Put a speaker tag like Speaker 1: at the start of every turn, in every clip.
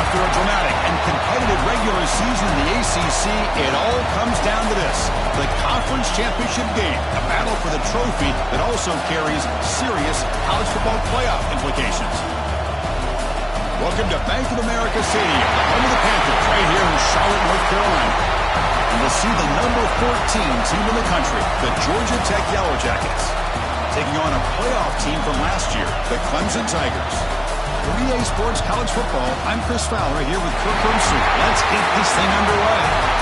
Speaker 1: After a dramatic and competitive regular season in the ACC, it all comes down to this: the conference championship game, a battle for the trophy that also carries serious college football playoff implications. Welcome to Bank of America Stadium, the home of the Panthers, right here in Charlotte, North Carolina. And we'll see the number 14 team in the country, the Georgia Tech Yellow Jackets, taking on a playoff team from last year, the Clemson Tigers. For EA Sports College Football, I'm Chris Fowler here with Kirk Herbstreit. Let's get this thing underway.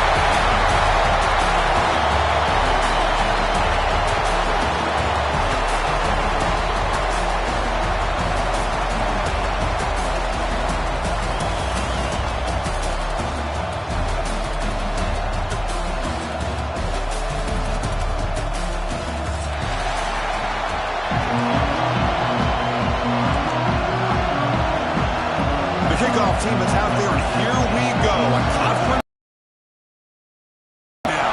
Speaker 1: Kickoff team is out there, and here we go. A conference now.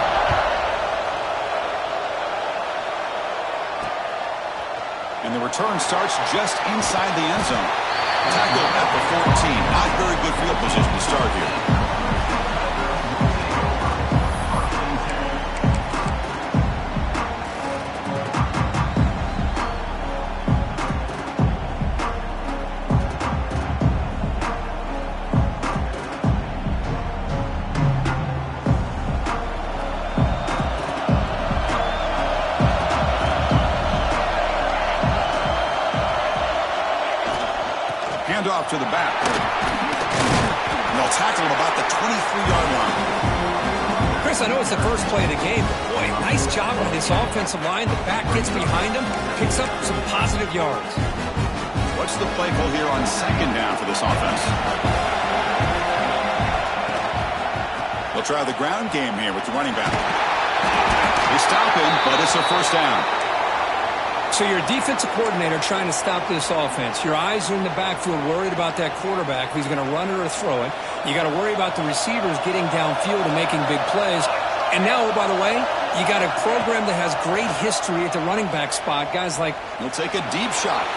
Speaker 1: And the return starts just inside the end zone. Tackle at the 14. Not very good field position to start here. Off to the back. And they'll tackle him about the 23-yard line.
Speaker 2: Chris, I know it's the first play of the game, but boy, nice job on this offensive line. The back gets behind him, picks up some positive yards.
Speaker 1: What's the play call here on second down for this offense? They'll try the ground game here with the running back. They stop him, but it's a first down.
Speaker 2: So you're a defensive coordinator trying to stop this offense. Your eyes are in the backfield worried about that quarterback who's going to run it or throw it. You got to worry about the receivers getting downfield and making big plays. And now, oh, by the way, you got a program that has great history at the running back spot. Guys like...
Speaker 1: He'll take a deep shot.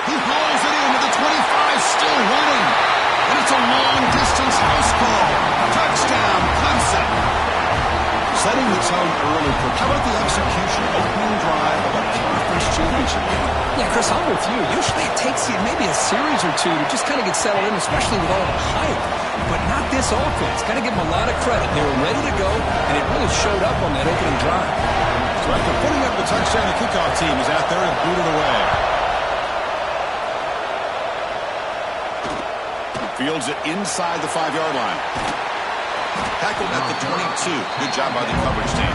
Speaker 1: He hauls it in with the 25, still running. And it's a long-distance house call. Touchdown, Clemson. Setting the tone early. How about the execution? Opening drive of a conference championship game.
Speaker 2: Yeah, Chris, I'm with you. Usually it takes you maybe a series or two to just kind of get settled in, especially with all the hype. But not this offense. Got to give them a lot of credit. They were ready to go, and it really showed up on that opening drive.
Speaker 1: So after putting up the touchdown, the kickoff team is out there and booted away. Fields it inside the 5-yard line. Tackled at the 22. Good job by the coverage team.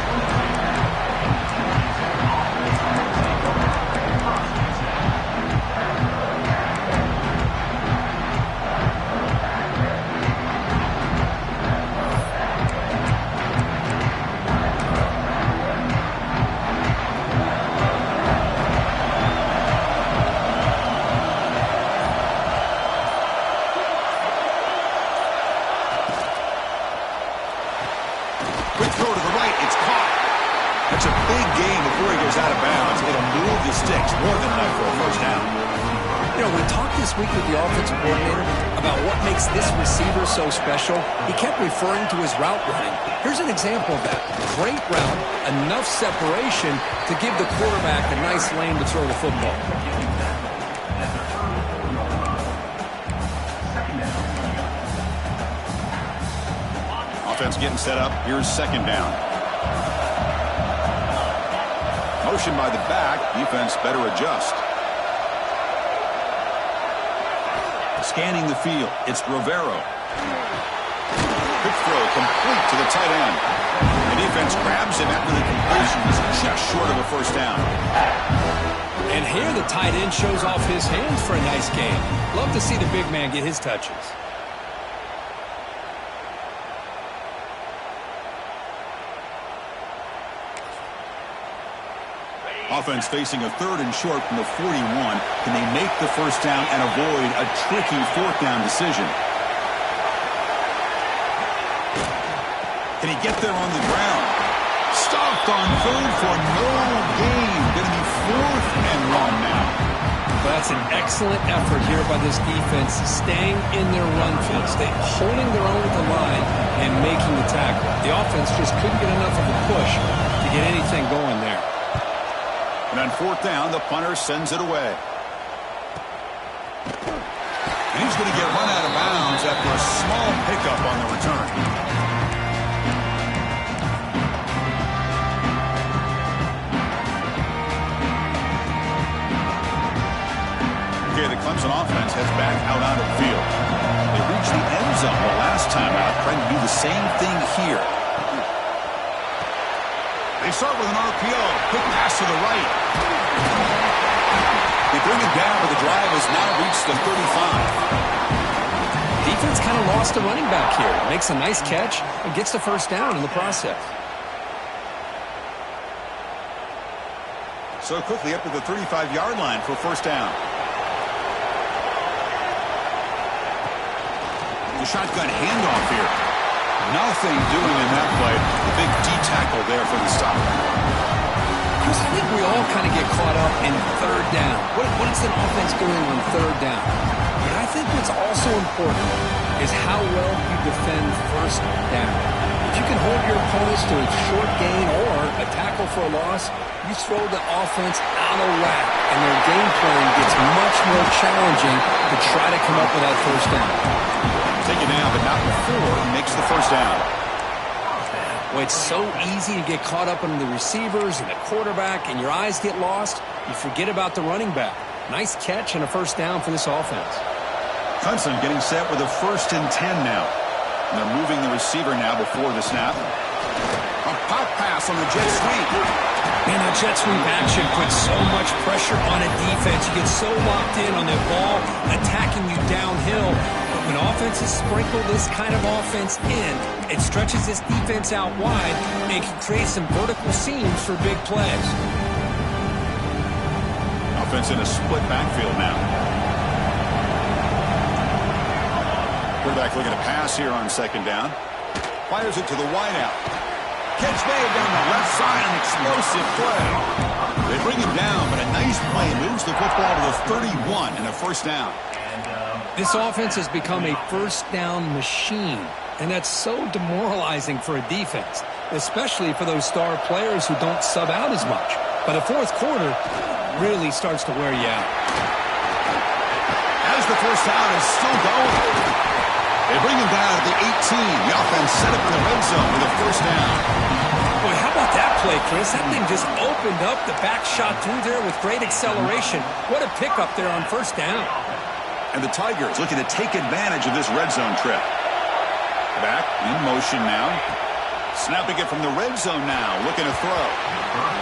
Speaker 1: Quick throw to the right. It's caught. That's a big gain before he goes out of bounds. It'll move the sticks more than enough for a first down.
Speaker 2: You know, we talked this week with the offensive coordinator about what makes this receiver so special. He kept referring to his route running. Here's an example of that. Great route, enough separation to give the quarterback a nice lane to throw the football.
Speaker 1: Offense getting set up. Here's second down. Motion by the back. Defense better adjust. Scanning the field, it's Rivero. Quick throw complete to the tight end. The defense grabs him after the completion is just short of a first down.
Speaker 2: And here the tight end shows off his hands for a nice game. Love to see the big man get his touches.
Speaker 1: Offense facing a 3rd and short from the 41. Can they make the first down and avoid a tricky 4th down decision? Can he get there on the ground? Stopped on 3rd for no gain. Going to be 4th and 1 now.
Speaker 2: That's an excellent effort here by this defense, staying in their run field, holding their own at the line and making the tackle. The offense just couldn't get enough of a push to get anything going there.
Speaker 1: And on 4th down, the punter sends it away. And he's going to get run out of bounds after a small pickup on the return. Okay, the Clemson offense heads back out onto the field. They reached the end zone the last time out, trying to do the same thing here. They start with an RPO. Quick pass to the right. They bring it down, but the drive has now reached the 35.
Speaker 2: Defense kind of lost a running back here. Makes a nice catch and gets the first down in the process.
Speaker 1: So quickly up to the 35-yard line for first down. The shotgun handoff here. Nothing doing in that play. The big D tackle there for the stop.
Speaker 2: Chris, I think we all kind of get caught up in 3rd down. What is an offense doing on 3rd down? But I think what's also important is how well you defend first down. If you can hold your opponents to a short gain or a tackle for a loss, you throw the offense out of whack, and their game plan gets much more challenging to try to come up with that first down.
Speaker 1: Take it now, but not before he makes the first down.
Speaker 2: Well, it's so easy to get caught up in the receivers and the quarterback, and your eyes get lost. You forget about the running back. Nice catch and a first down for this offense.
Speaker 1: Clemson getting set with a 1st and 10 now. And they're moving the receiver now before the snap. A pop pass on the jet sweep.
Speaker 2: Man, that jet sweep action puts so much pressure on a defense. You get so locked in on that ball attacking you downhill. But when offenses sprinkle this kind of offense in, it stretches this defense out wide and can create some vertical seams for big plays.
Speaker 1: Offense in a split backfield now. Quarterback looking to pass here on 2nd down. Fires it to the wideout. Catch made down the left side, an explosive play. They bring him down, but a nice play moves the football to the 31 and a first down.
Speaker 2: This offense has become a first down machine, and that's so demoralizing for a defense, especially for those star players who don't sub out as much. But the 4th quarter really starts to wear you out.
Speaker 1: As the first down is still going. They bring him down at the 18. The offense set up in the red zone with a first down.
Speaker 2: Boy, how about that play, Chris? That thing just opened up. The back shot through there with great acceleration. What a pickup there on first down.
Speaker 1: And the Tigers looking to take advantage of this red zone trip. Back in motion now. Snapping it from the red zone now. Looking to throw.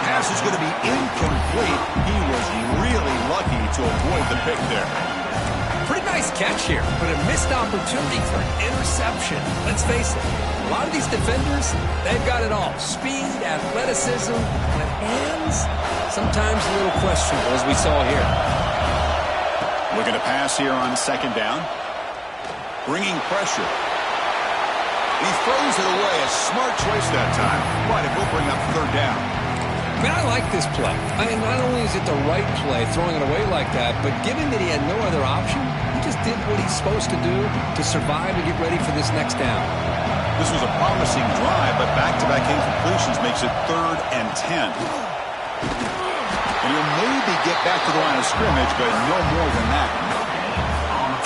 Speaker 1: Pass is going to be incomplete. He was really lucky to avoid the pick there.
Speaker 2: Pretty nice catch here, but a missed opportunity for an interception. Let's face it, a lot of these defenders, they've got it all. Speed, athleticism, but hands, sometimes a little questionable, as we saw here.
Speaker 1: Looking to pass here on 2nd down. Bringing pressure. He throws it away. A smart choice that time. But it will bring up 3rd down.
Speaker 2: I mean, I like this play. I mean, not only is it the right play, throwing it away like that, but given that he had no other option, he just did what he's supposed to do to survive and get ready for this next down.
Speaker 1: This was a promising drive, but back-to-back incompletions makes it 3rd and 10. And he'll maybe get back to the line of scrimmage, but no more than that.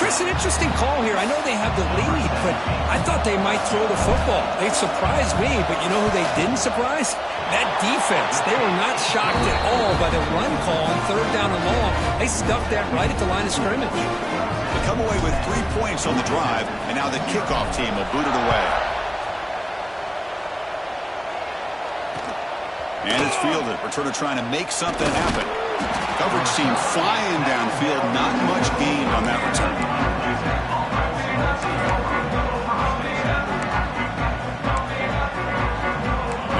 Speaker 2: Chris, an interesting call here. I know they have the lead, but I thought they might throw the football. They surprised me, but you know who they didn't surprise? That defense. They were not shocked at all by the run call on 3rd down and long. They stuck that right at the line of scrimmage.
Speaker 1: The come away with 3 points on the drive, and now the kickoff team will boot it away. And it's fielded. Returner trying to make something happen. Coverage team flying downfield. Not much gained on that return.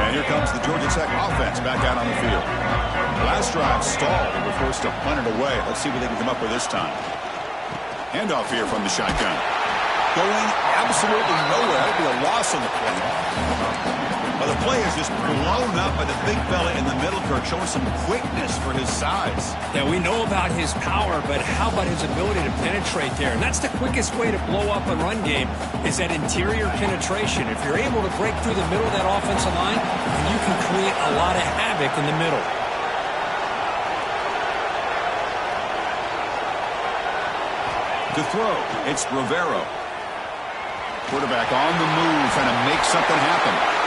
Speaker 1: And here comes the Georgia Tech offense back out on the field. Last drive stalled and were forced to punt it away. Let's see what they can come up with this time. Handoff here from the shotgun. Going absolutely nowhere. That'd be a loss on the play. Well, the play is just blown up by the big fella in the middle, Kirk, showing some quickness for his size.
Speaker 2: Yeah, we know about his power, but how about his ability to penetrate there? And that's the quickest way to blow up a run game is that interior penetration. If you're able to break through the middle of that offensive line, you can create a lot of havoc in the middle.
Speaker 1: To throw, it's Rivero. Quarterback on the move, trying to make something happen.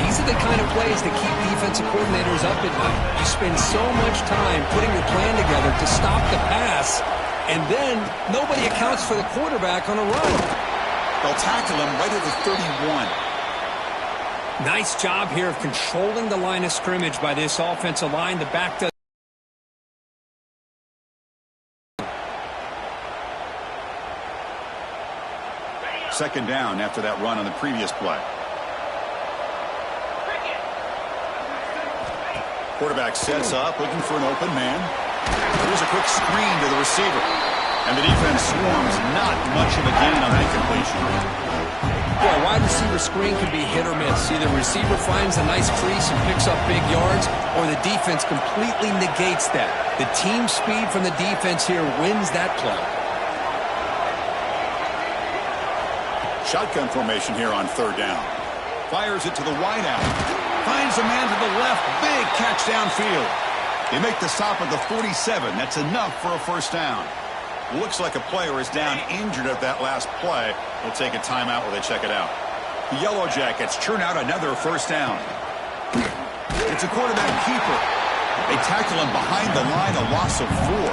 Speaker 2: These are the kind of plays that keep defensive coordinators up at night. You spend so much time putting your plan together to stop the pass, and then nobody accounts for the quarterback on a run.
Speaker 1: They'll tackle him right at the 31.
Speaker 2: Nice job here of controlling the line of scrimmage by this offensive line. The back does.
Speaker 1: Second down after that run on the previous play. Quarterback sets up, looking for an open man. Here's a quick screen to the receiver. And the defense swarms. Not much of a gain on that completion.
Speaker 2: Yeah, wide receiver screen can be hit or miss. Either receiver finds a nice crease and picks up big yards, or the defense completely negates that. The team speed from the defense here wins that play.
Speaker 1: Shotgun formation here on third down. Fires it to the wideout. Finds a man to the left. Big catch downfield. They make the stop at the 47. That's enough for a first down. Looks like a player is down injured at that last play. They'll take a timeout while they check it out. The Yellow Jackets churn out another first down. It's a quarterback keeper. They tackle him behind the line, a loss of 4.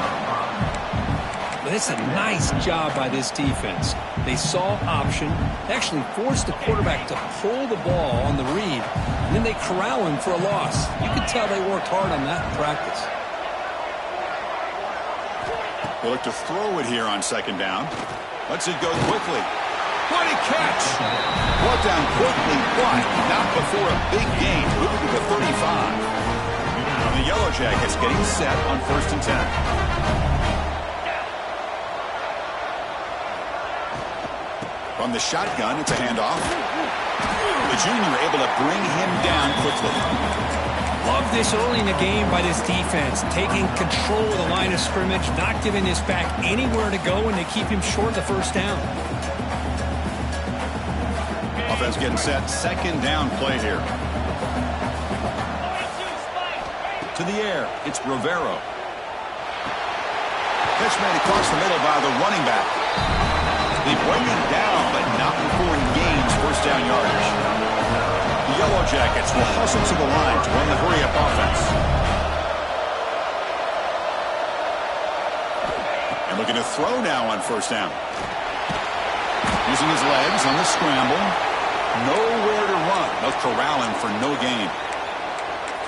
Speaker 2: But it's a nice job by this defense. They saw option, they actually forced the quarterback to pull the ball on the read, and then they corral him for a loss. You could tell they worked hard on that in practice.
Speaker 1: They look to throw it here on second down. Lets it go quickly. What a catch! Brought down quickly, but not before a big gain, moving to the 35. And the Yellow Jackets getting set on 1st and 10. From the shotgun, it's a handoff. The junior able to bring him down quickly.
Speaker 2: Love this early in the game by this defense, taking control of the line of scrimmage, not giving this back anywhere to go, and they keep him short of the first down.
Speaker 1: Offense getting set, second down play here. To the air, it's Rivero. Catch made across the middle by the running back. They bring him down, but not before he gains first down yardage. The Yellow Jackets will hustle to the line to run the hurry-up offense. And looking to throw now on first down. Using his legs on the scramble. Nowhere to run. They'll corral him for no gain.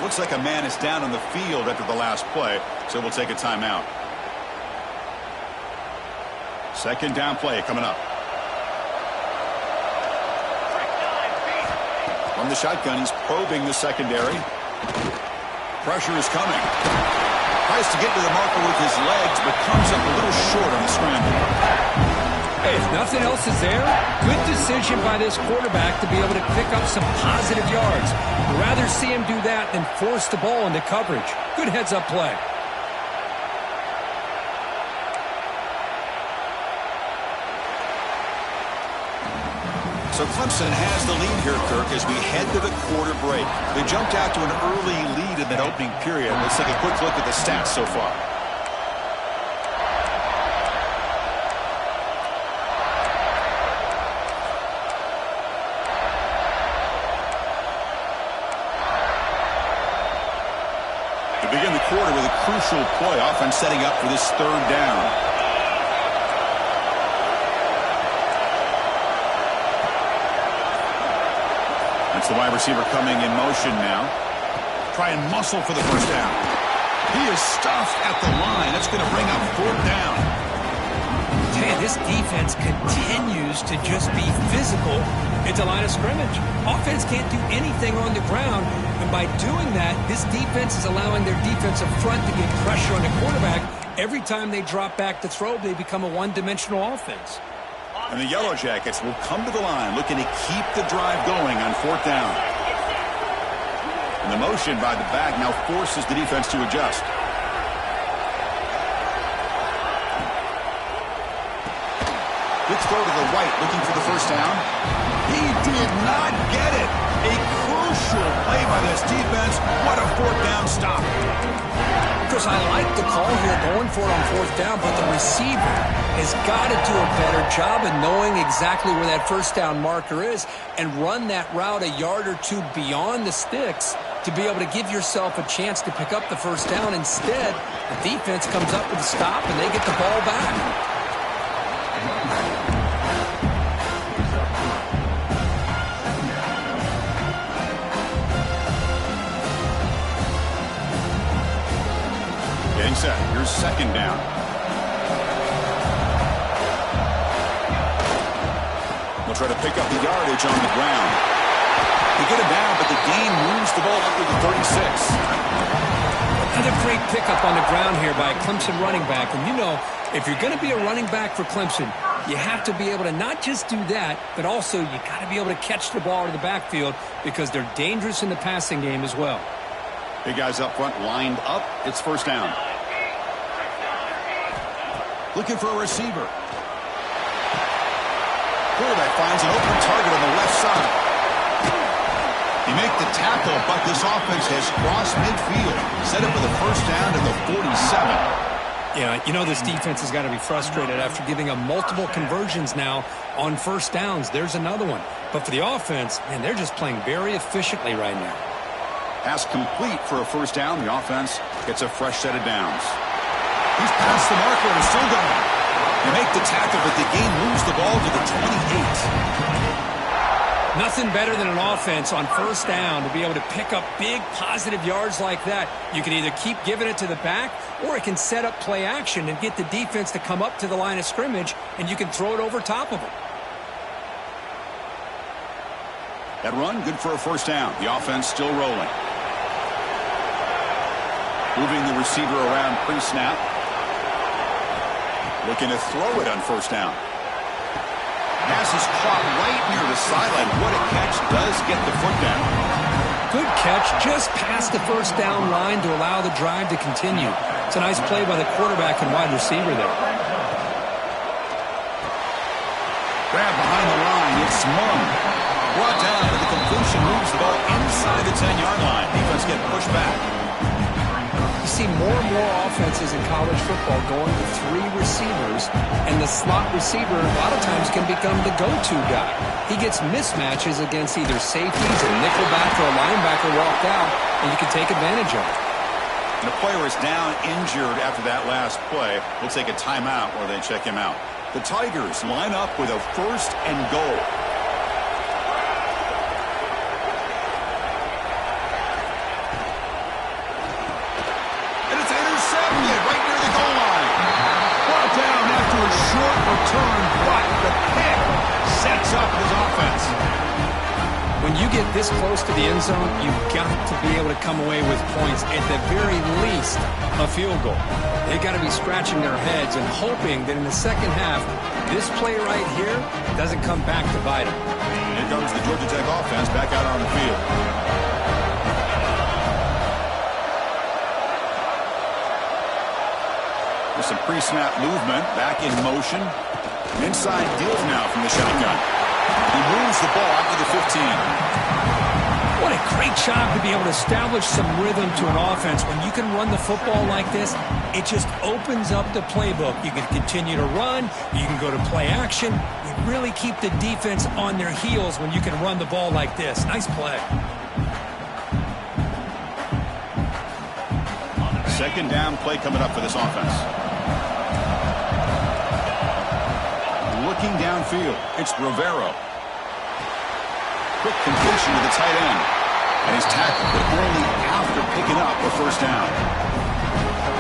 Speaker 1: Looks like a man is down on the field after the last play, so we'll take a timeout. Second down play coming up. From the shotgun, he's probing the secondary. Pressure is coming. Tries to get to the marker with his legs, but comes up a little short on the scramble.
Speaker 2: Hey, if nothing else is there, good decision by this quarterback to be able to pick up some positive yards. I'd rather see him do that than force the ball into coverage. Good heads-up play.
Speaker 1: So Clemson has the lead here, Kirk, as we head to the quarter break. They jumped out to an early lead in that opening period. Let's take a quick look at the stats so far. To begin the quarter with a crucial play. Offense setting up for this third down. That's the wide receiver coming in motion now. Try and muscle for the first down. He is stuffed at the line. That's going to bring up fourth down.
Speaker 2: Man, this defense continues to just be physical at the line of scrimmage. Offense can't do anything on the ground, and by doing that, this defense is allowing their defensive front to get pressure on the quarterback. Every time they drop back to throw, they become a one-dimensional offense.
Speaker 1: And the Yellow Jackets will come to the line looking to keep the drive going on fourth down. And the motion by the back now forces the defense to adjust. Let's go to the right, looking for the first down. He did not get it. A crucial play by this defense. What a fourth down stop.
Speaker 2: Chris, I like the call here going for it on fourth down, but the receiver has got to do a better job of knowing exactly where that first down marker is and run that route a yard or two beyond the sticks to be able to give yourself a chance to pick up the first down. Instead, the defense comes up with a stop and they get the ball back.
Speaker 1: Getting set. Here's second down. We'll try to pick up the yardage on the ground. They get it down, but the gain moves the ball up to the 36.
Speaker 2: Another great pickup on the ground here by a Clemson running back. And you know, if you're going to be a running back for Clemson, you have to be able to not just do that, but also you got to be able to catch the ball to the backfield because they're dangerous in the passing game as well.
Speaker 1: Big guys up front lined up. It's first down. Looking for a receiver. Quarterback finds an open target on the left side. He make the tackle, but this offense has crossed midfield. Set up with a first down to the 47.
Speaker 2: Yeah, you know this defense has got to be frustrated after giving up multiple conversions now on first downs. There's another one. But for the offense, man, they're just playing very efficiently right now.
Speaker 1: Pass complete for a first down. The offense gets a fresh set of downs. He's past the marker and is still going. You make the tackle, but the gain moves the ball to the 28.
Speaker 2: Nothing better than an offense on first down to be able to pick up big positive yards like that. You can either keep giving it to the back, or it can set up play action and get the defense to come up to the line of scrimmage, and you can throw it over top of them.
Speaker 1: That run, good for a first down. The offense still rolling. Moving the receiver around pre-snap. Looking to throw it on first down. Pass is caught right near the sideline. What a catch. Does get the foot down.
Speaker 2: Good catch just past the first down line to allow the drive to continue. It's a nice play by the quarterback and wide receiver there.
Speaker 1: Grab behind the line. It's Mung. Brought down, but the completion moves the ball inside the 10-yard line. Defense get pushed back.
Speaker 2: You see more and more offenses in college football going to three receivers, and the slot receiver a lot of times can become the go-to guy. He gets mismatches against either safeties, a nickelback, or a linebacker walked out, and you can take advantage of it.
Speaker 1: And the player is down injured after that last play. We'll take a timeout while they check him out. The Tigers line up with a first and goal. Short return, but the pick sets up his offense.
Speaker 2: When you get this close to the end zone, you've got to be able to come away with points, at the very least, a field goal. They've got to be scratching their heads and hoping that in the second half, this play right here doesn't come back to bite them.
Speaker 1: Here comes the Georgia Tech offense back out on the field. Some pre-snap movement, back in motion. Inside deals now from the shotgun. He moves the ball out to the 15.
Speaker 2: What a great job to be able to establish some rhythm to an offense. When you can run the football like this, it just opens up the playbook. You can continue to run. You can go to play action. You really keep the defense on their heels when you can run the ball like this. Nice play.
Speaker 1: Second down play coming up for this offense. Looking downfield, it's Rivero. Quick completion to the tight end. And he's tackled, but only after picking up a first down.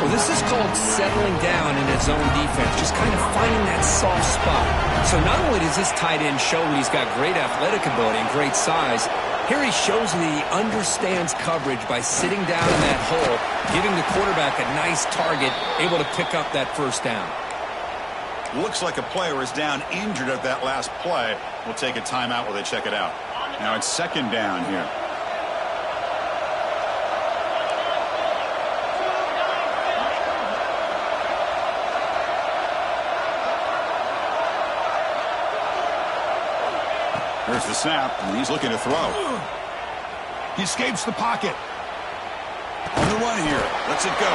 Speaker 2: Well, this is called settling down in his zone defense, just kind of finding that soft spot. So not only does this tight end show that he's got great athletic ability and great size, here he shows that he understands coverage by sitting down in that hole, giving the quarterback a nice target, able to pick up that first down.
Speaker 1: Looks like a player is down injured at that last play. We'll take a timeout while they check it out. Now it's second down here. There's the snap, and he's looking to throw. He escapes the pocket. On the run here. Lets it go.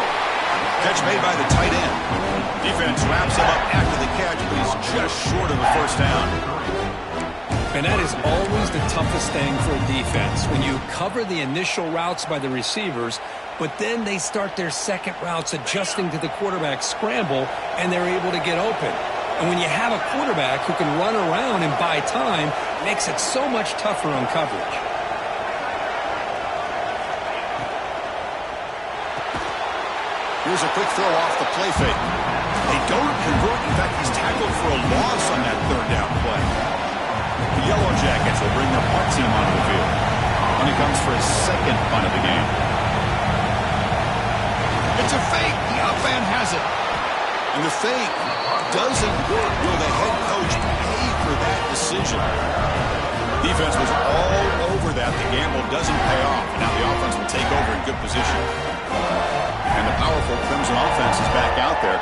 Speaker 1: Catch made by the tight end. Defense wraps him up after the catch, but he's just short of a first down.
Speaker 2: And that is always the toughest thing for a defense. When you cover the initial routes by the receivers, but then they start their second routes adjusting to the quarterback scramble, and they're able to get open. And when you have a quarterback who can run around and buy time, it makes it so much tougher on coverage.
Speaker 1: Here's a quick throw off the play fake. They don't convert. In fact, he's tackled for a loss on that third down play. The Yellow Jackets will bring their punt team onto the field when it comes for his second punt of the game. It's a fake. The up man has it. And the fake doesn't work. Will the head coach pay for that decision? Defense was all over that. The gamble doesn't pay off. Now the offense will take over in good position. And the powerful Crimson offense is back out there.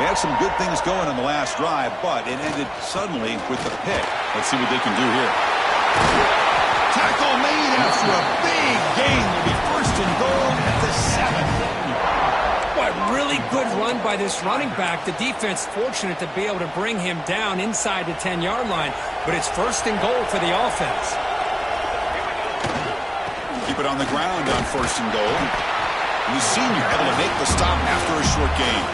Speaker 1: They had some good things going on the last drive, but it ended suddenly with the pick. Let's see what they can do here. Tackle made after a big gain. Will be first and goal at the 7.
Speaker 2: What really good run by this running back. The defense fortunate to be able to bring him down inside the 10-yard line, but it's first and goal for the offense.
Speaker 1: Keep it on the ground on first and goal. The senior able to make the stop after a short gain.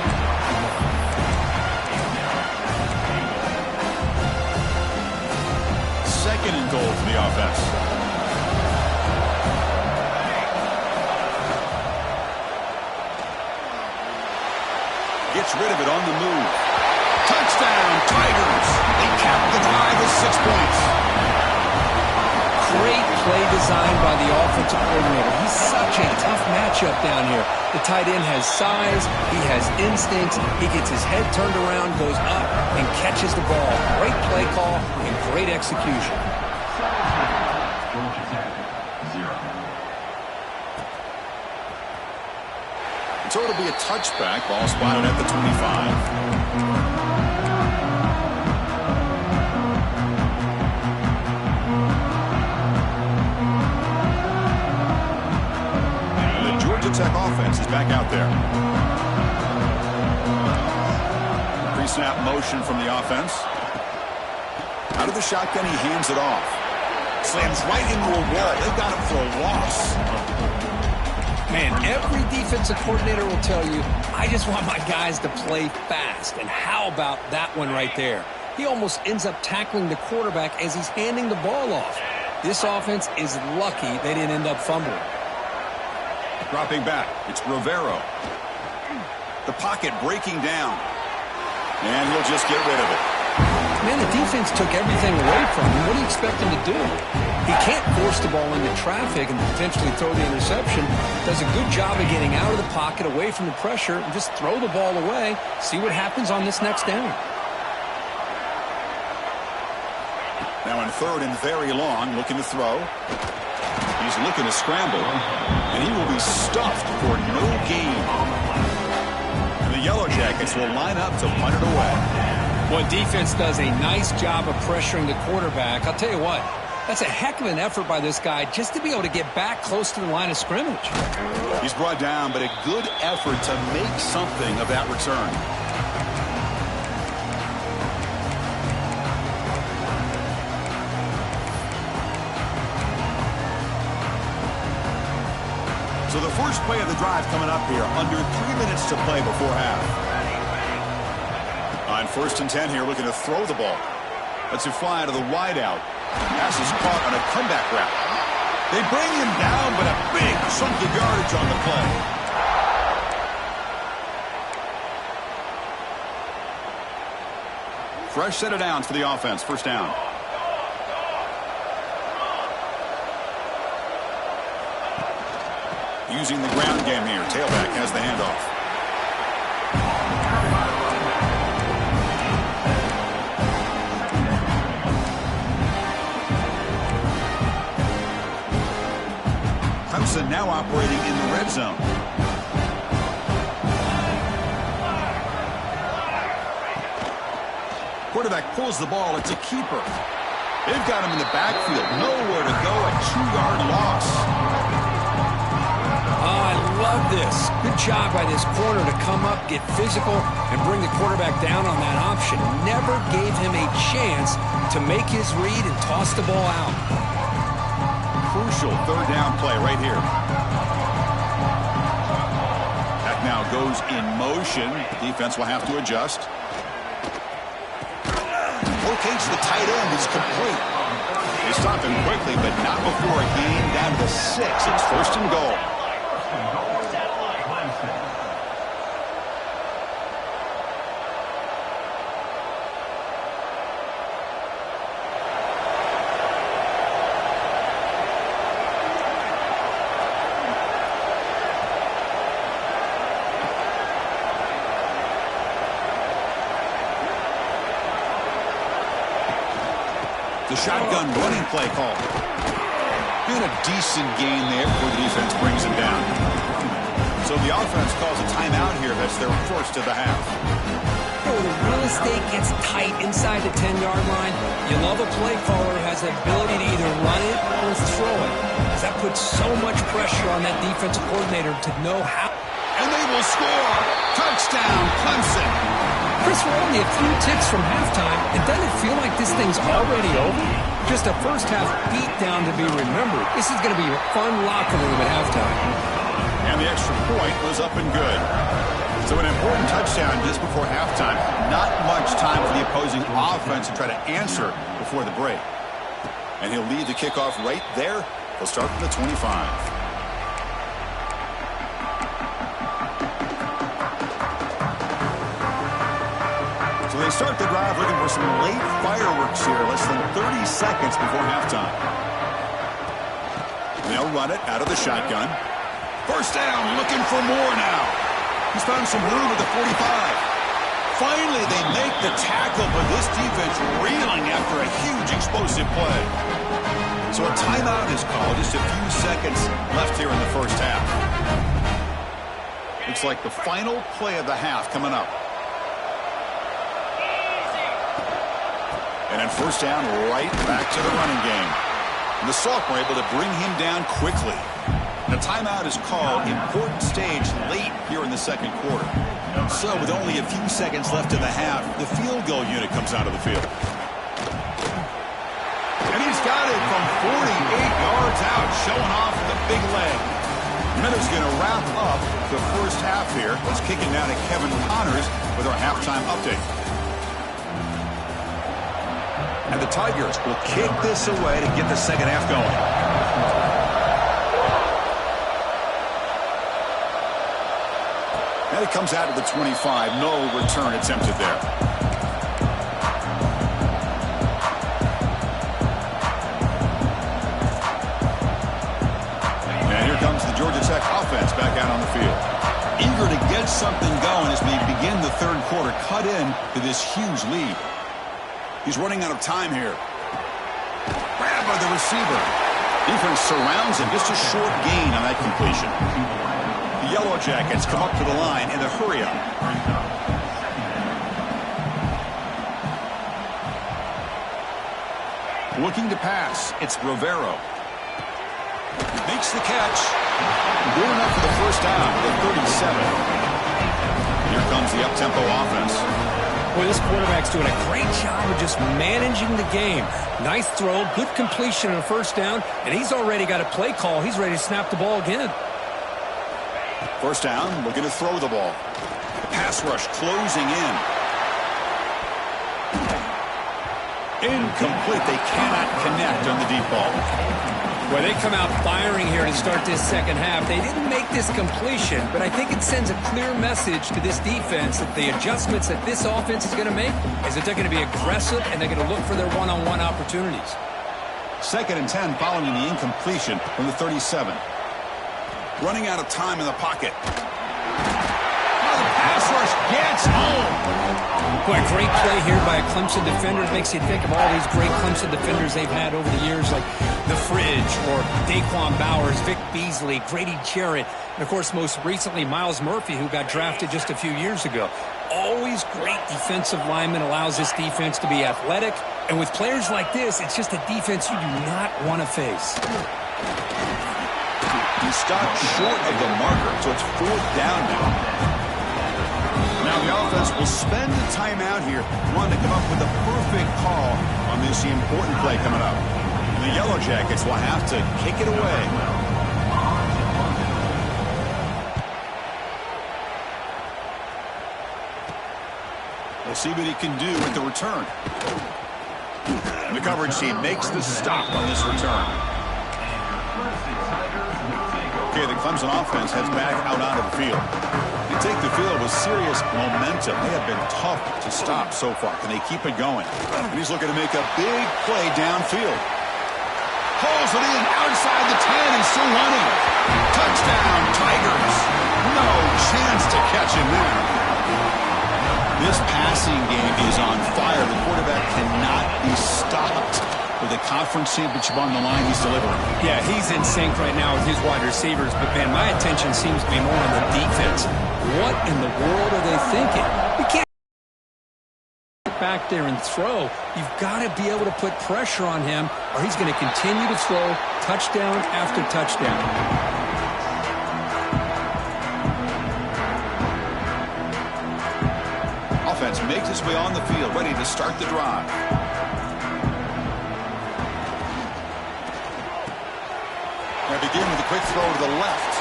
Speaker 1: Second and goal for the offense. Gets rid of it on the move. Touchdown, Tigers. They cap the drive with 6 points.
Speaker 2: Great play design by the offensive coordinator. He's such a tough matchup down here. The tight end has size, he has instincts, he gets his head turned around, goes up, and catches the ball. Great play call and great execution.
Speaker 1: So it'll be a touchback, ball spotted at the 25. Tech offense is back out there. Pre-snap motion from the offense. Out of the shotgun, he hands it off. Slams right into a wall. They got him for a loss.
Speaker 2: Man, every defensive coordinator will tell you, I just want my guys to play fast. And how about that one right there? He almost ends up tackling the quarterback as he's handing the ball off. This offense is lucky they didn't end up fumbling.
Speaker 1: Dropping back, it's Rivero. The pocket breaking down. And he'll just get rid of it.
Speaker 2: Man, the defense took everything away from him. What do you expect him to do? He can't force the ball into traffic and potentially throw the interception. Does a good job of getting out of the pocket, away from the pressure, and just throw the ball away. See what happens on this next down.
Speaker 1: Now in third and very long, looking to throw. He's looking to scramble, and he will be stuffed for no gain. And the Yellow Jackets will line up to punt it away.
Speaker 2: Well, defense does a nice job of pressuring the quarterback. I'll tell you what, that's a heck of an effort by this guy just to be able to get back close to the line of scrimmage.
Speaker 1: He's brought down, but a good effort to make something of that return. So the first play of the drive coming up here, under 3 minutes to play before half. On 1st and 10 here, looking to throw the ball. Lets it fly to the wideout. Pass is caught on a comeback route. They bring him down, but a big chunk of yardage on the play. Fresh set of downs for the offense. 1st down. Using the ground game here. Tailback has the handoff. Clemson now operating in the red zone. Quarterback pulls the ball. It's a keeper. They've got him in the backfield. Nowhere to go. A 2-yard loss.
Speaker 2: Oh, I love this. Good job by this corner to come up, get physical, and bring the quarterback down on that option. Never gave him a chance to make his read and toss the ball out.
Speaker 1: Crucial 3rd down play right here. That now goes in motion. Defense will have to adjust. Locates the tight end. He's complete. They stop him quickly, but not before a gain down to 6. It's 1st and goal. The shotgun running play call. And a decent gain there before the defense brings him down. So the offense calls a timeout here. That's their 1st of the half.
Speaker 2: Oh, the real estate gets tight inside the 10-yard line. You love a play caller who has the ability to either run it or throw it. That puts so much pressure on that defensive coordinator to know how.
Speaker 1: And they will score. Touchdown, Clemson.
Speaker 2: Chris, we're only a few ticks from halftime. It doesn't feel like this thing's already over. Just a first-half beatdown to be remembered. This is going to be a fun locker room at halftime.
Speaker 1: And the extra point was up and good. So an important touchdown just before halftime. Not much time for the opposing offense to try to answer before the break. And he'll lead the kickoff right there. He'll start from the 25. So they start the drive looking for some late fireworks here, less than 30 seconds before halftime. They'll run it out of the shotgun. 1st down, looking for more now. He's found some room at the 45. Finally, they make the tackle, but this defense reeling after a huge explosive play. So a timeout is called. Just a few seconds left here in the 1st half. Looks like the final play of the half coming up. And then 1st down, right back to the running game. And the sophomore able to bring him down quickly. And a timeout is called. Important stage late here in the 2nd quarter. So with only a few seconds left in the half, the field goal unit comes out of the field. And he's got it from 48 yards out, showing off the big leg. Miller's going to wrap up the 1st half here. Let's kick it now to Kevin Connors with our halftime update. And the Tigers will kick this away to get the 2nd half going. And it comes out of the 25. No return attempted there. And here comes the Georgia Tech offense back out on the field. Eager to get something going as we begin the 3rd quarter. Cut in to this huge lead. He's running out of time here. Grabbed by the receiver. Defense surrounds him. Just a short gain on that completion. The Yellow Jackets come up to the line in the hurry-up. Looking to pass. It's Rivero. Makes the catch. Good enough for the 1st down at 37. Here comes the up-tempo offense.
Speaker 2: Boy, this quarterback's doing a great job of just managing the game. Nice throw, good completion on 1st down, and he's already got a play call. He's ready to snap the ball again.
Speaker 1: First down, looking to throw the ball. The pass rush closing in. Incomplete. They cannot connect on the deep ball.
Speaker 2: Well, they come out firing here to start this second half. They didn't make this completion, but I think it sends a clear message to this defense that the adjustments that this offense is going to make is that they're going to be aggressive and they're going to look for their one-on-one opportunities.
Speaker 1: 2nd and 10 following the incompletion from the 37. Running out of time in the pocket. Oh, the pass rush gets home.
Speaker 2: Boy, great play here by a Clemson defender. It makes you think of all these great Clemson defenders they've had over the years, like The Fridge or Daquan Bowers, Vic Beasley, Grady Jarrett, and, of course, most recently Miles Murphy, who got drafted just a few years ago. Always great defensive lineman, allows this defense to be athletic. And with players like this, it's just a defense you do not want to face.
Speaker 1: He stopped short of the marker, so it's 4th down now. Now the offense will spend the timeout here, wanting to come up with a perfect call on this important play coming up. And the Yellow Jackets will have to kick it away. We'll see what he can do with the return. And the coverage team makes the stop on this return. Okay, the Clemson offense heads back out onto the field. They take the field with serious momentum. They have been tough to stop so far. Can they keep it going? And he's looking to make a big play downfield. Pulls it in outside the 10 and still running. Touchdown, Tigers. No chance to catch him there. This passing game is on fire. The quarterback cannot be stopped. With a conference championship on the line, he's delivering.
Speaker 2: Yeah, he's in sync right now with his wide receivers. But, man, my attention seems to be more on the defense. What in the world are they thinking? You can't get back there and throw. You've got to be able to put pressure on him, or he's going to continue to throw touchdown after touchdown.
Speaker 1: Offense makes its way on the field, ready to start the drive. They begin with a quick throw to the left.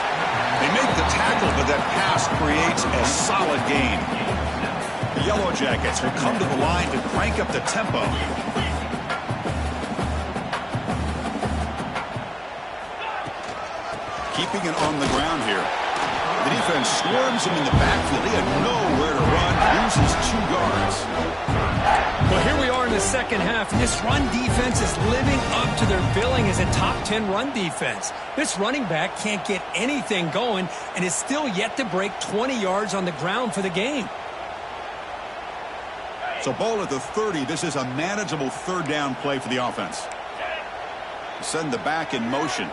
Speaker 1: They make the tackle, but that pass creates a solid gain. The Yellow Jackets will come to the line to crank up the tempo. Keeping it on the ground here. The defense swarms him in the backfield. He had nowhere to run, loses 2 yards.
Speaker 2: Well, here we are in the second half. This run defense is living up to their billing as a top 10 run defense. This running back can't get anything going and is still yet to break 20 yards on the ground for the game.
Speaker 1: So ball at the 30. This is a manageable 3rd down play for the offense. Send the back in motion.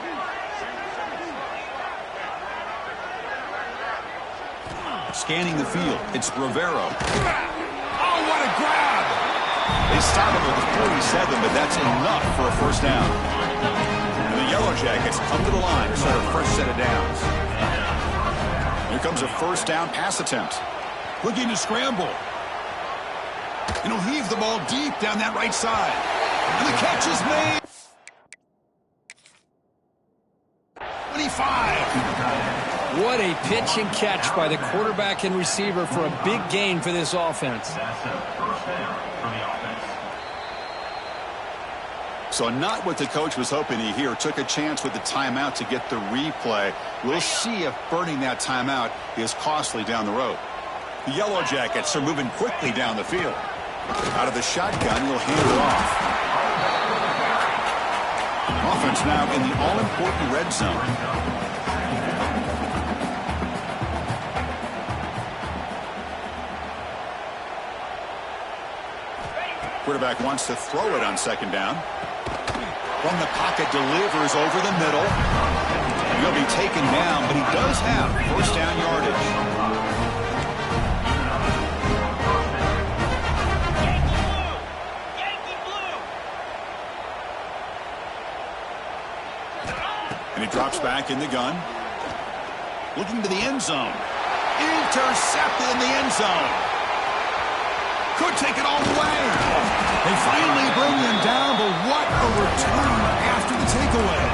Speaker 1: Scanning the field. It's Rivero. Oh, what a grab! They stop him at the 47, but that's enough for a 1st down. And the Yellow Jackets come to the line to start a first set of downs. Here comes a 1st down pass attempt. Looking to scramble. And he'll heave the ball deep down that right side. And the catch is made. 25.
Speaker 2: What a pitch and catch by the quarterback and receiver for a big gain for this offense.
Speaker 1: So not what the coach was hoping to hear. Took a chance with the timeout to get the replay. We'll see if burning that timeout is costly down the road. The Yellow Jackets are moving quickly down the field. Out of the shotgun, he'll hand it off. Offense now in the all-important red zone. Quarterback wants to throw it on 2nd down. From the pocket, delivers over the middle. He'll be taken down, but he does have 1st down yardage. And he drops back in the gun. Looking to the end zone. Intercepted in the end zone. Could take it all the way. They finally bring him down, but what a return after the takeaway.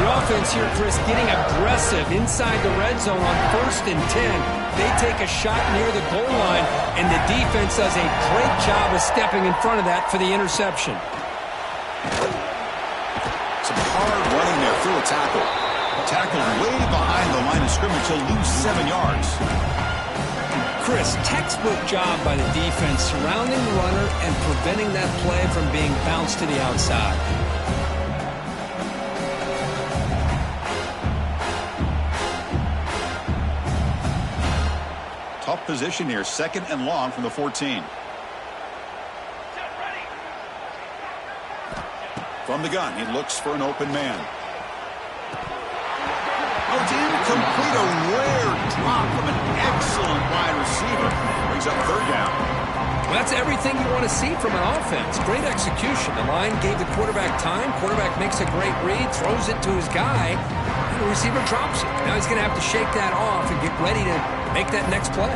Speaker 2: The offense here, Chris, getting aggressive inside the red zone on 1st and 10. They take a shot near the goal line, and the defense does a great job of stepping in front of that for the interception.
Speaker 1: Some hard running there through a tackle. Tackled way behind the line of scrimmage. He'll lose 7 yards.
Speaker 2: Chris, textbook job by the defense surrounding the runner and preventing that play from being bounced to the outside.
Speaker 1: Tough position here, 2nd and long from the 14. From the gun, he looks for an open man. Oh, it's incomplete, a rare drop from an excellent wide receiver. Brings up 3rd down.
Speaker 2: Well, that's everything you want to see from an offense. Great execution. The line gave the quarterback time. Quarterback makes a great read, throws it to his guy, and the receiver drops it. Now he's going to have to shake that off and get ready to make that next play.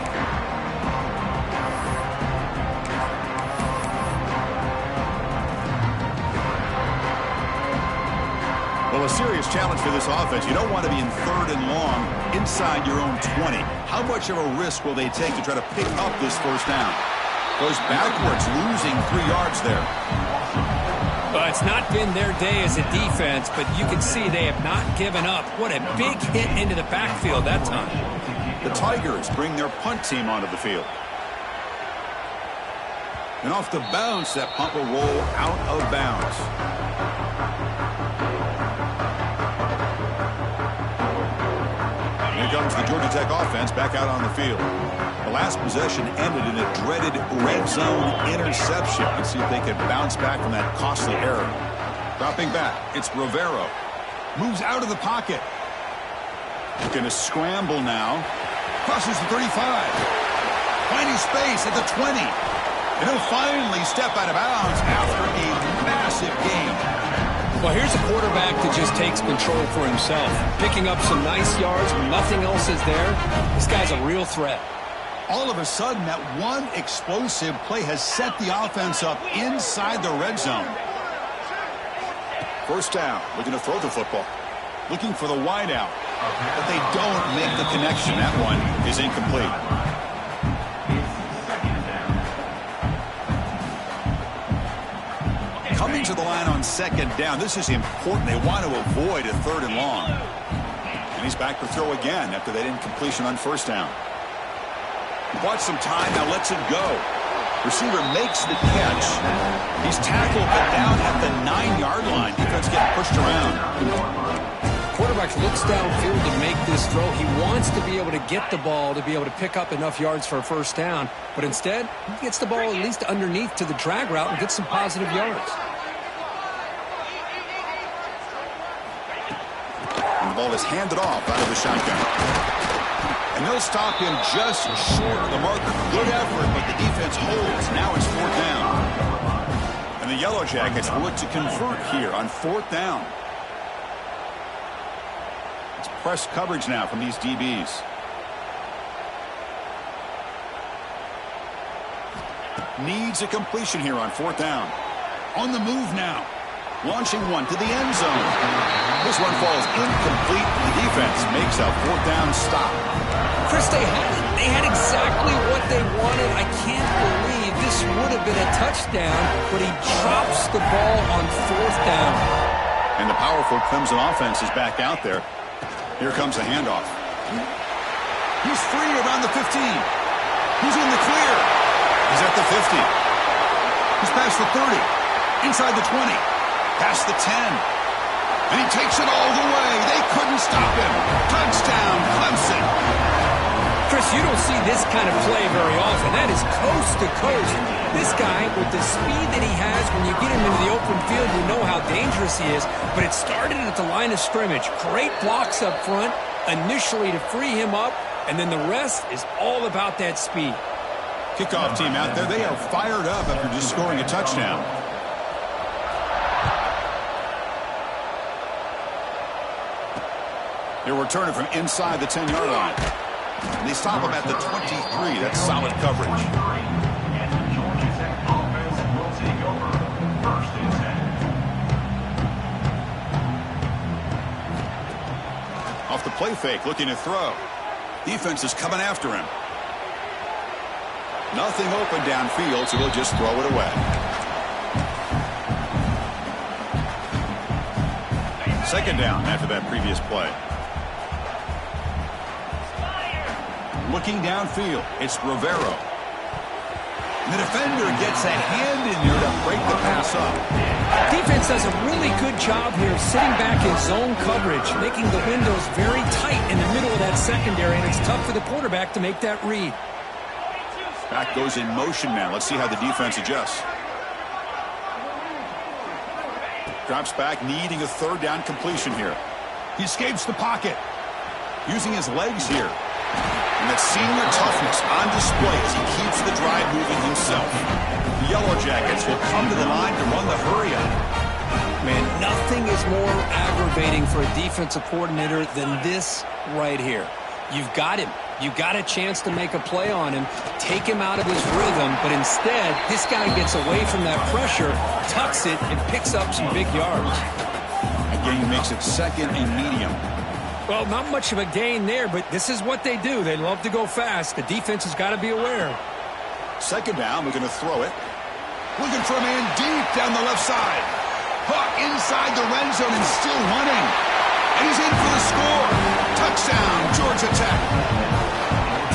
Speaker 1: Well, a serious challenge for this offense. You don't want to be in 3rd and long inside your own 20. How much of a risk will they take to try to pick up this 1st down? Goes backwards, losing 3 yards there.
Speaker 2: Well, it's not been their day as a defense, but you can see they have not given up. What a big hit into the backfield that time.
Speaker 1: The Tigers bring their punt team onto the field. And off the bounce, that punt will roll out of bounds. Here comes the Georgia Tech offense back out on the field. The last possession ended in a dreaded red zone interception. Let's see if they can bounce back from that costly error. Dropping back, it's Rivero. Moves out of the pocket. Going to scramble now. Crosses the 35. Finding space at the 20. And he'll finally step out of bounds after a massive gain.
Speaker 2: Well, here's a quarterback that just takes control for himself. Picking up some nice yards when nothing else is there. This guy's a real threat.
Speaker 1: All of a sudden, that one explosive play has set the offense up inside the red zone. 1st down, looking to throw the football. Looking for the wide out. But they don't make the connection. That one is incomplete. Coming to the line on 2nd down. This is important. They want to avoid a 3rd and long. And he's back to throw again after that incompletion on 1st down. Bought some time, now lets it go. Receiver makes the catch. He's tackled, but down at the 9-yard line. Defense getting pushed around.
Speaker 2: Quarterback looks downfield to make this throw. He wants to be able to get the ball to be able to pick up enough yards for a 1st down. But instead, he gets the ball at least underneath to the drag route and gets some positive yards.
Speaker 1: And the ball is handed off out of the shotgun. And they'll stop him just short of the marker. Good effort, but the defense holds. Now it's 4th down. And the Yellow Jackets look to convert here on 4th down. It's press coverage now from these DBs. Needs a completion here on 4th down. On the move now. Launching one to the end zone. This one falls incomplete. The defense makes a 4th down stop.
Speaker 2: Chris, they had exactly what they wanted. I can't believe this would have been a touchdown, but he drops the ball on 4th down.
Speaker 1: And the powerful Clemson offense is back out there. Here comes the handoff. He's free around the 15. He's in the clear. He's at the 50. He's past the 30. Inside the 20. Past the 10. And he takes it all the way. They couldn't stop him. Touchdown, Clemson.
Speaker 2: Chris, you don't see this kind of play very often. That is coast to coast. This guy, with the speed that he has, when you get him into the open field, you know how dangerous he is. But it started at the line of scrimmage. Great blocks up front initially to free him up, and then the rest is all about that speed.
Speaker 1: Kickoff team out there, they are fired up after just scoring a touchdown. They're returning from inside the 10-yard line. And they stop him at the 23. That's solid coverage. play fake, looking to throw. Defense is coming after him. Nothing open downfield, so he'll just throw it away. Second down after that previous play. Looking downfield, it's Rivero. The defender gets a hand in there to break the pass up.
Speaker 2: Defense does a really good job here sitting back in zone coverage, making the windows very tight in the middle of that secondary, and it's tough for the quarterback to make that read.
Speaker 1: Back goes in motion now. Let's see how the defense adjusts. Drops back, needing a third down completion here. He escapes the pocket, using his legs here. And that senior toughness on display as he keeps the drive moving himself. The Yellow Jackets will come to the line to run the hurry up.
Speaker 2: Man, nothing is more aggravating for a defensive coordinator than this right here. You've got him. You've got a chance to make a play on him, take him out of his rhythm, but instead, this guy gets away from that pressure, tucks it, and picks up some big yards.
Speaker 1: Again, makes it second and medium.
Speaker 2: Well, not much of a gain there, but this is what they do. They love to go fast. The defense has got to be aware.
Speaker 1: Second down, we're going to throw it. Looking for a man deep down the left side. Hawk inside the red zone and still running. And he's in for the score. Touchdown, Georgia Tech.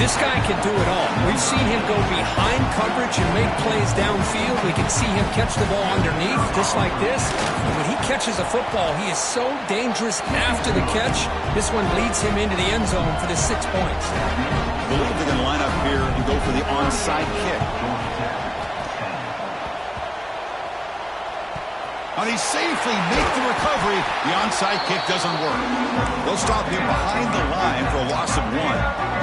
Speaker 2: This guy can do it all. We've seen him go behind coverage and make plays downfield. We can see him catch the ball underneath, just like this. And when he catches a football, he is so dangerous after the catch. This one leads him into the end zone for the 6 points.
Speaker 1: I believe they're going to line up here and go for the onside kick. Now they safely make the recovery. The onside kick doesn't work. They'll stop him behind the line for a loss of 1.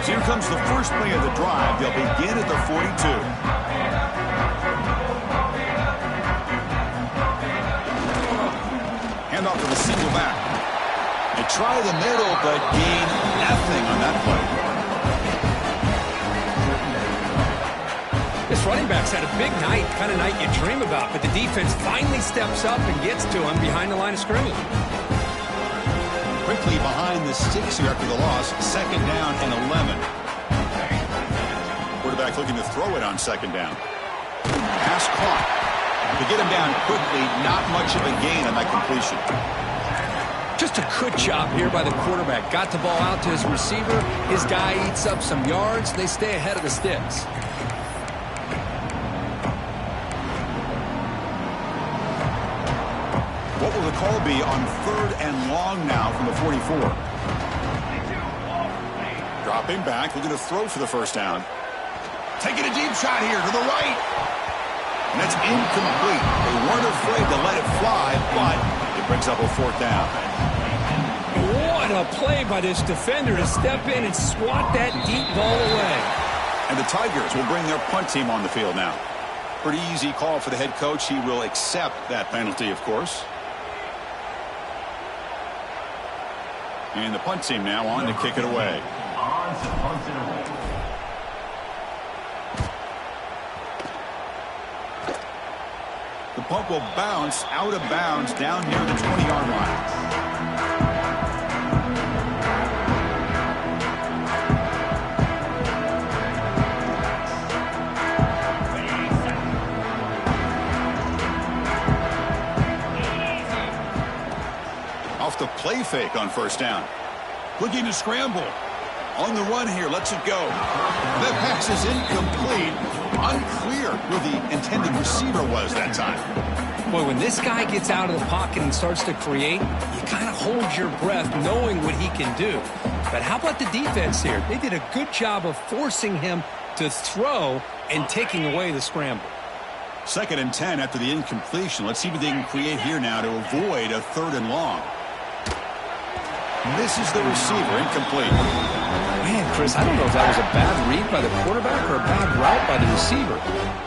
Speaker 1: So here comes the first play of the drive. They'll begin at the 42. Hand off to the single back. They try the middle, but gain nothing on that play.
Speaker 2: This running back's had a big night, kind of night you dream about, but the defense finally steps up and gets to him behind the line of scrimmage.
Speaker 1: Quickly behind the sticks here after the loss. Second down and 11. Quarterback looking to throw it on second down. Pass caught. To get him down quickly, not much of a gain on that completion.
Speaker 2: Just a good job here by the quarterback. Got the ball out to his receiver. His guy eats up some yards. They stay ahead of the sticks.
Speaker 1: What will the call be on third and long now from the 44? Dropping back, looking to throw for the first down. Taking a deep shot here to the right. And that's incomplete. They weren't afraid to let it fly, but it brings up a fourth down.
Speaker 2: What a play by this defender to step in and swat that deep ball away.
Speaker 1: And the Tigers will bring their punt team on the field now. Pretty easy call for the head coach. He will accept that penalty, of course. And the punt team now on to kick it away.
Speaker 3: On to punt it away.
Speaker 1: The punt will bounce out of bounds down near the 20-yard line. Off the play fake on first down. Looking to scramble. On the run here, lets it go. That pass is incomplete. Unclear who the intended receiver was that time.
Speaker 2: Boy, when this guy gets out of the pocket and starts to create, you kind of hold your breath knowing what he can do. But how about the defense here? They did a good job of forcing him to throw and taking away the scramble.
Speaker 1: Second and 10 after the incompletion. Let's see what they can create here now to avoid a third and long. This is the receiver, incomplete.
Speaker 2: Man, Chris, I don't know if that was a bad read by the quarterback or a bad route by the receiver.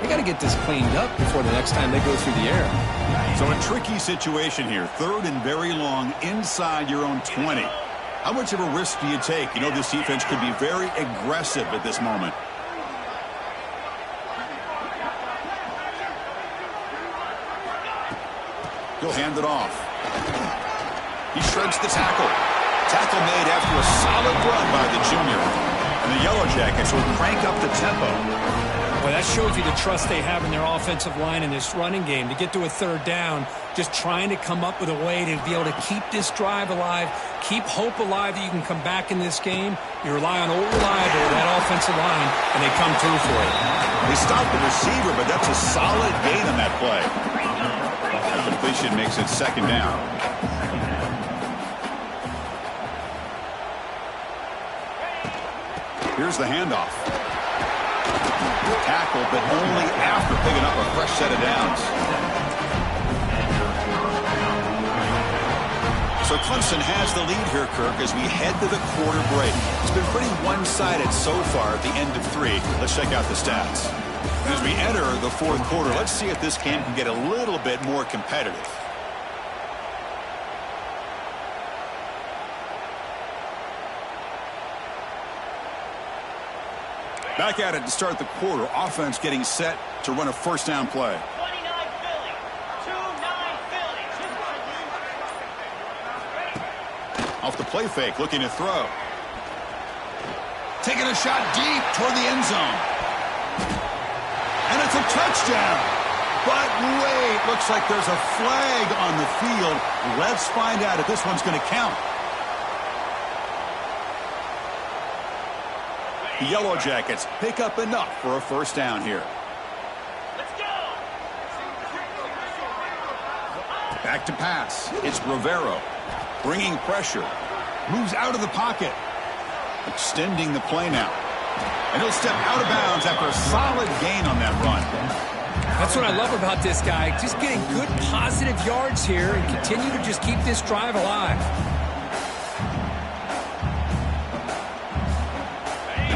Speaker 2: They got to get this cleaned up before the next time they go through the air.
Speaker 1: So a tricky situation here. Third and very long inside your own 20. How much of a risk do you take? You know this defense could be very aggressive at this moment. He'll hand it off. He shreds the tackle. Tackle made after a solid run by the junior. And the Yellow Jackets will crank up the tempo.
Speaker 2: Well, that shows you the trust they have in their offensive line in this running game. To get to a third down, just trying to come up with a way to be able to keep this drive alive, keep hope alive that you can come back in this game. You rely on old reliable, that offensive line, and they come through for it.
Speaker 1: They stop the receiver, but that's a solid gain on that play. That completion makes it second down. Here's the handoff. Tackle, but only after picking up a fresh set of downs. So Clemson has the lead here, Kirk, as we head to the quarter break. It's been pretty one-sided so far at the end of 3. Let's check out the stats. As we enter the fourth quarter, let's see if this game can get a little bit more competitive. Back at it to start the quarter. Offense getting set to run a first down play.
Speaker 3: 29 Philly. 2-9 Philly.
Speaker 1: Off the play fake, looking to throw. Taking a shot deep toward the end zone. And it's a touchdown. But wait, looks like there's a flag on the field. Let's find out if this one's going to count. The Yellow Jackets pick up enough for a first down here.
Speaker 3: Let's go.
Speaker 1: Back to pass. It's Rivero. Bringing pressure. Moves out of the pocket. Extending the play now. And he'll step out of bounds after a solid gain on that run.
Speaker 2: That's what I love about this guy. Just getting good positive yards here and continue to just keep this drive alive.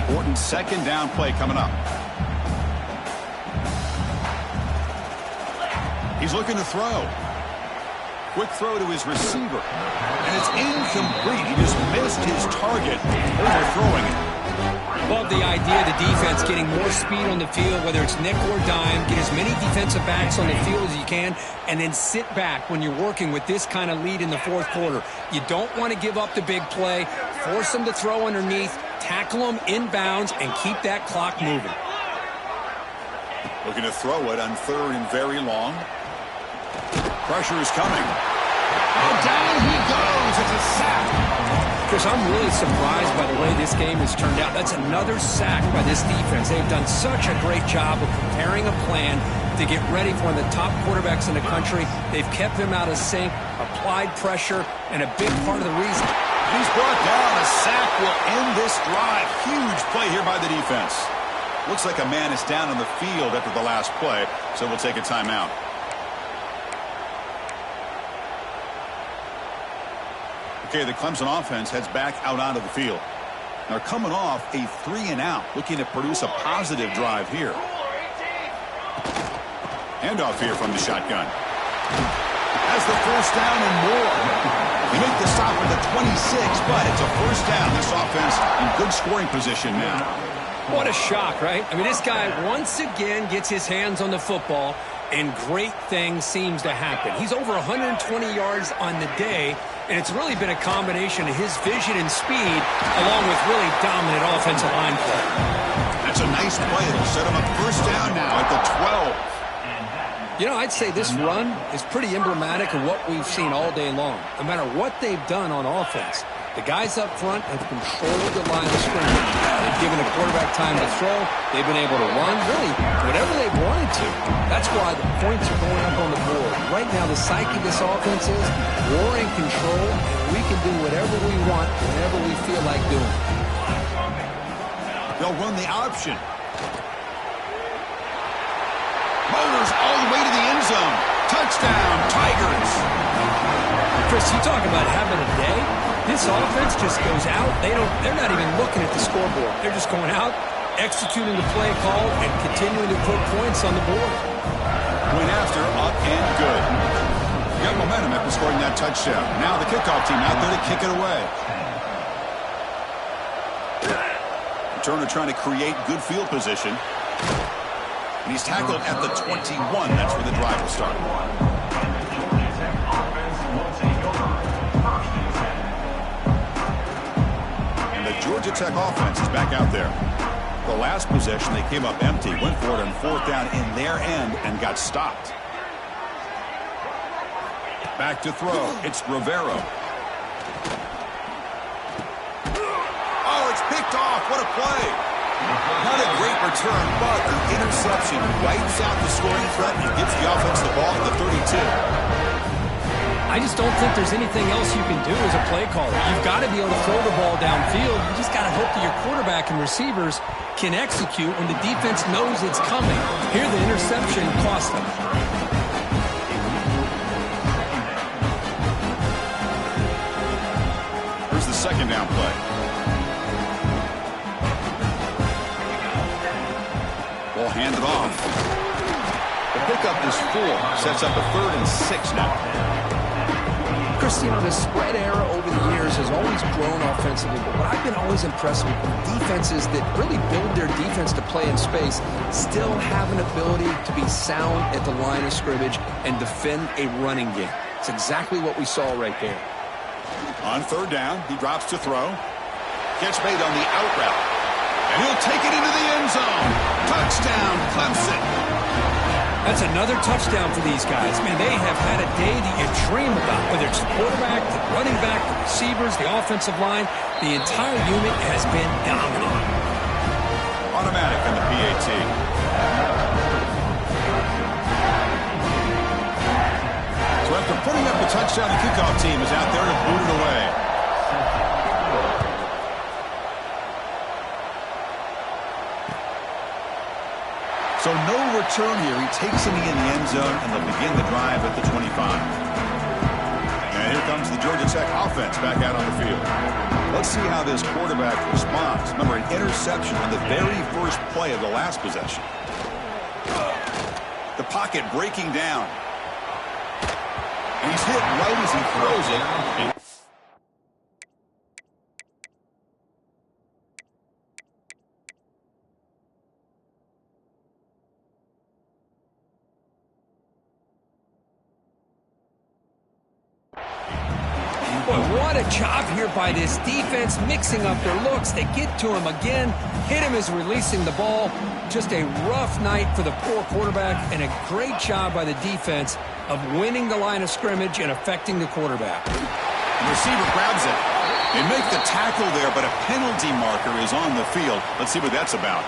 Speaker 1: Important second down play coming up. He's looking to throw. Quick throw to his receiver. And it's incomplete. He just missed his target, overthrowing it.
Speaker 2: Love the idea of the defense getting more speed on the field, whether it's nickel or dime, get as many defensive backs on the field as you can, and then sit back when you're working with this kind of lead in the fourth quarter. You don't want to give up the big play, force them to throw underneath, tackle them inbounds, and keep that clock moving.
Speaker 1: Looking to throw it on third and very long. Pressure is coming. Oh, down he goes. It's a sack.
Speaker 2: Chris, I'm really surprised by the way this game has turned out. That's another sack by this defense. They've done such a great job of preparing a plan to get ready for one of the top quarterbacks in the country. They've kept him out of sync, applied pressure, and a big part of the reason.
Speaker 1: He's brought down. A sack will end this drive. Huge play here by the defense. Looks like a man is down on the field after the last play, so we'll take a timeout. Okay, the Clemson offense heads back out onto the field. They're coming off a 3-and-out, looking to produce a positive drive here. Handoff here from the shotgun. Has the first down and more. They make the stop at the 26, but it's a first down. This offense in good scoring position now.
Speaker 2: What a shock, right? I mean, this guy once again gets his hands on the football, and great things seems to happen. He's over 120 yards on the day, and it's really been a combination of his vision and speed along with really dominant offensive line play.
Speaker 1: That's a nice play. It'll set him up first down now at the 12.
Speaker 2: You know, I'd say this run is pretty emblematic of what we've seen all day long. No matter what they've done on offense, the guys up front have controlled the line of scrimmage. They've given the quarterback time to throw. They've been able to run, really, whatever they've wanted to. That's why the points are going up on the board. Right now, the psyche of this offense is we're in control, and we can do whatever we want whenever we feel like doing it.
Speaker 1: They'll run the option. Motors all the way to the end zone. Touchdown, Tigers.
Speaker 2: Chris, you talk about having a day. This offense just goes out. They're not even looking at the scoreboard. They're just going out, executing the play call, and continuing to put points on the board.
Speaker 1: Point after, up and good. Got momentum after scoring that touchdown. Now the kickoff team out there to kick it away. Returner trying to create good field position. And he's tackled at the 21. That's where the drive will start. Georgia Tech offense is back out there. The last possession, they came up empty, went for it on fourth down in their end and got stopped. Back to throw. It's Rivero. Oh, it's picked off. What a play. Not a great return, but the interception wipes out the scoring threat and gives the offense the ball at the 32.
Speaker 2: I just don't think there's anything else you can do as a play caller. You've got to be able to throw the ball downfield. You just got to hope that your quarterback and receivers can execute when the defense knows it's coming. Here, the interception cost them.
Speaker 1: Here's the second down play. Ball handed off. The pickup is 4. Sets up a 3rd and 6 now.
Speaker 2: Chris, you know, the spread era over the years has always grown offensively, but what I've been always impressed with defenses that really build their defense to play in space still have an ability to be sound at the line of scrimmage and defend a running game. It's exactly what we saw right there.
Speaker 1: On third down, he drops to throw. Catch made on the out route. And he'll take it into the end zone. Touchdown, Clemson.
Speaker 2: That's another touchdown for these guys. Man, they have had a day that you dream about. Whether it's the quarterback, the running back, the receivers, the offensive line, the entire unit has been dominant.
Speaker 1: Automatic on the PAT. So after putting up the touchdown, the kickoff team is out there to boot it away. So no return here. He takes it in the end zone, and they'll begin the drive at the 25. And here comes the Georgia Tech offense back out on the field. Let's see how this quarterback responds. Remember, an interception on the very first play of the last possession. The pocket breaking down. And he's hit right as he throws it.
Speaker 2: Boy, what a job here by this defense, mixing up their looks. They get to him again, hit him as releasing the ball. Just a rough night for the poor quarterback, and a great job by the defense of winning the line of scrimmage and affecting the quarterback.
Speaker 1: The receiver grabs it. They make the tackle there, but a penalty marker is on the field. Let's see what that's about.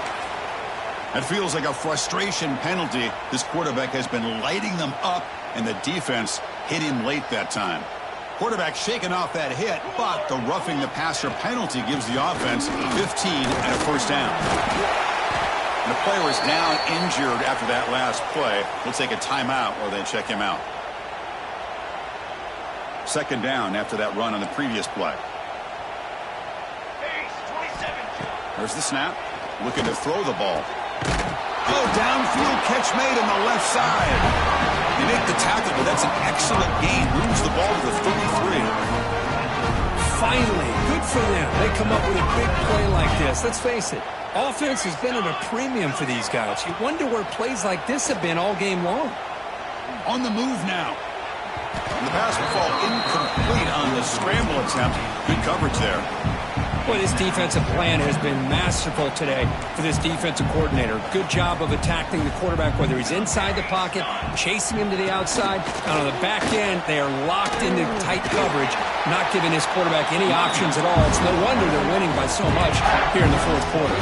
Speaker 1: It feels like a frustration penalty. This quarterback has been lighting them up, and the defense hit him late that time. Quarterback shaking off that hit, but the roughing the passer penalty gives the offense 15 and a first down. And the player is down injured after that last play. We'll take a timeout while they check him out. Second down after that run on the previous play. There's the snap. Looking to throw the ball. Oh, downfield catch made on the left side. They make the tackle, but that's an excellent gain. Moves the ball to the 33.
Speaker 2: Finally, good for them. They come up with a big play like this. Let's face it, offense has been at a premium for these guys. You wonder where plays like this have been all game long.
Speaker 1: On the move now. And the pass will fall incomplete on the scramble attempt. Good coverage there.
Speaker 2: Boy, this defensive plan has been masterful today for this defensive coordinator. Good job of attacking the quarterback, whether he's inside the pocket, chasing him to the outside, and on the back end, they are locked into tight coverage, not giving his quarterback any options at all. It's no wonder they're winning by so much here in the fourth quarter.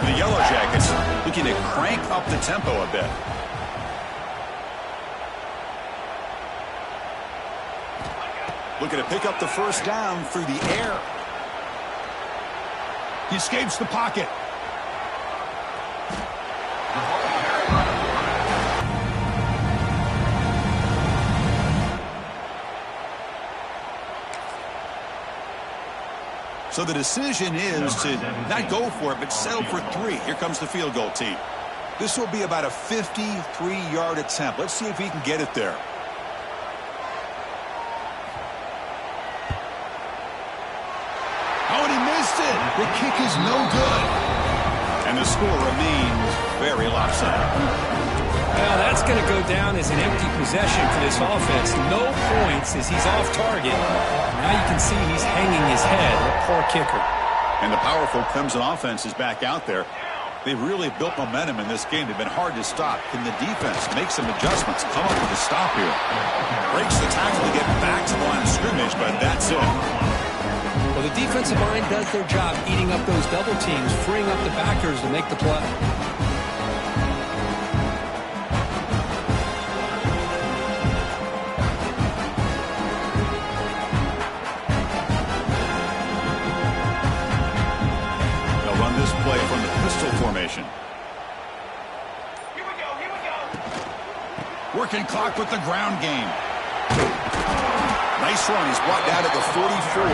Speaker 1: And the Yellow Jackets looking to crank up the tempo a bit. Looking to pick up the first down through the air. He escapes the pocket. So the decision is to not go for it, but settle for 3. Here comes the field goal team. This will be about a 53-yard attempt. Let's see if he can get it there. Oh, and he missed it. The kick is no good. And the score remains very lopsided.
Speaker 2: Well, that's going to go down as an empty possession for this offense. No points as he's off target. Now you can see he's hanging his head. The poor kicker.
Speaker 1: And the powerful Clemson offense is back out there. They've really built momentum in this game. They've been hard to stop. Can the defense make some adjustments, come up with a stop here? Breaks the tackle to get back to the line of scrimmage, but that's it.
Speaker 2: Well, the defensive line does their job eating up those double teams, freeing up the backers to make the play.
Speaker 1: This play from the pistol formation.
Speaker 3: Here we go.
Speaker 1: Working clock with the ground game. Nice run. He's brought down at the 44.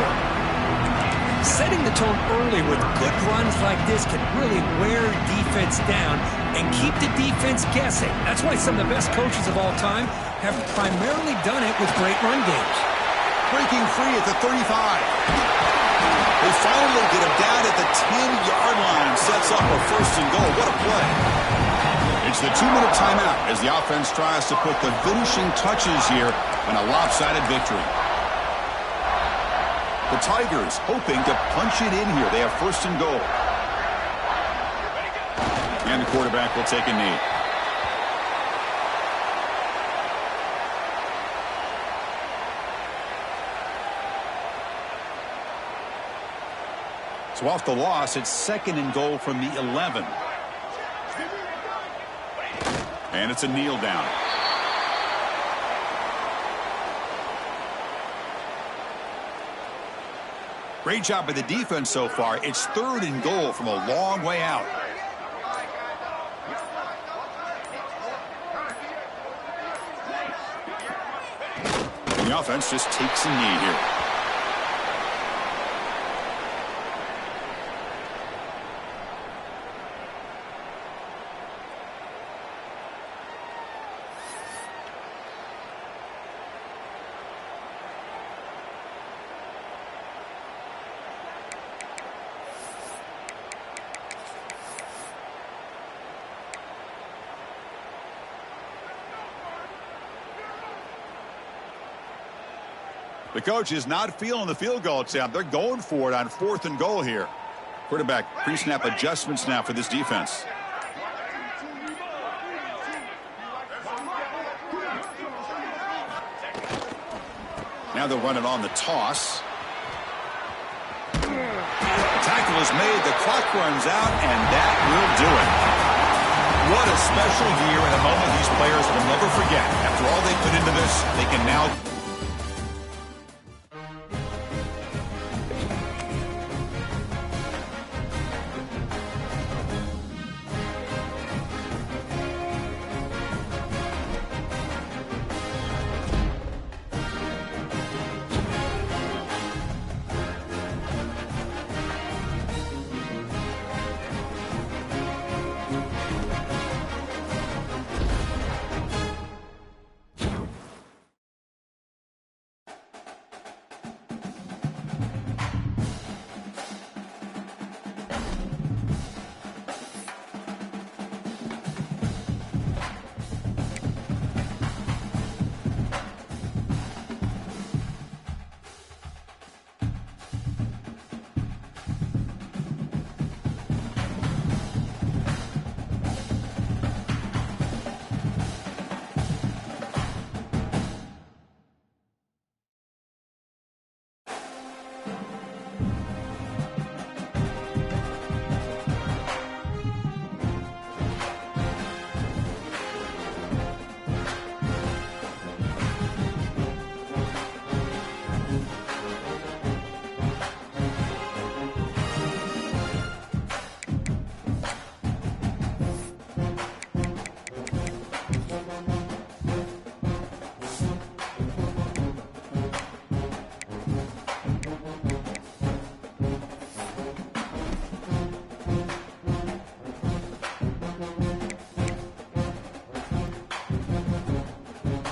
Speaker 2: Setting the tone early with good runs like this can really wear defense down and keep the defense guessing. That's why some of the best coaches of all time have primarily done it with great run games.
Speaker 1: Breaking free at the 35. They finally get him down at the 10-yard line. Sets up a first and goal. What a play. It's the 2-minute timeout as the offense tries to put the finishing touches here on a lopsided victory. The Tigers hoping to punch it in here. They have first and goal. And the quarterback will take a knee. So off the loss, it's second and goal from the 11. And it's a kneel down. Great job by the defense so far. It's third and goal from a long way out. And the offense just takes a knee here. The coach is not feeling the field goal attempt. They're going for it on fourth and goal here. Quarterback pre-snap adjustments now for this defense. Now they'll run it on the toss. Tackle is made. The clock runs out, and that will do it. What a special year and a moment these players will never forget. After all they put into this, they can now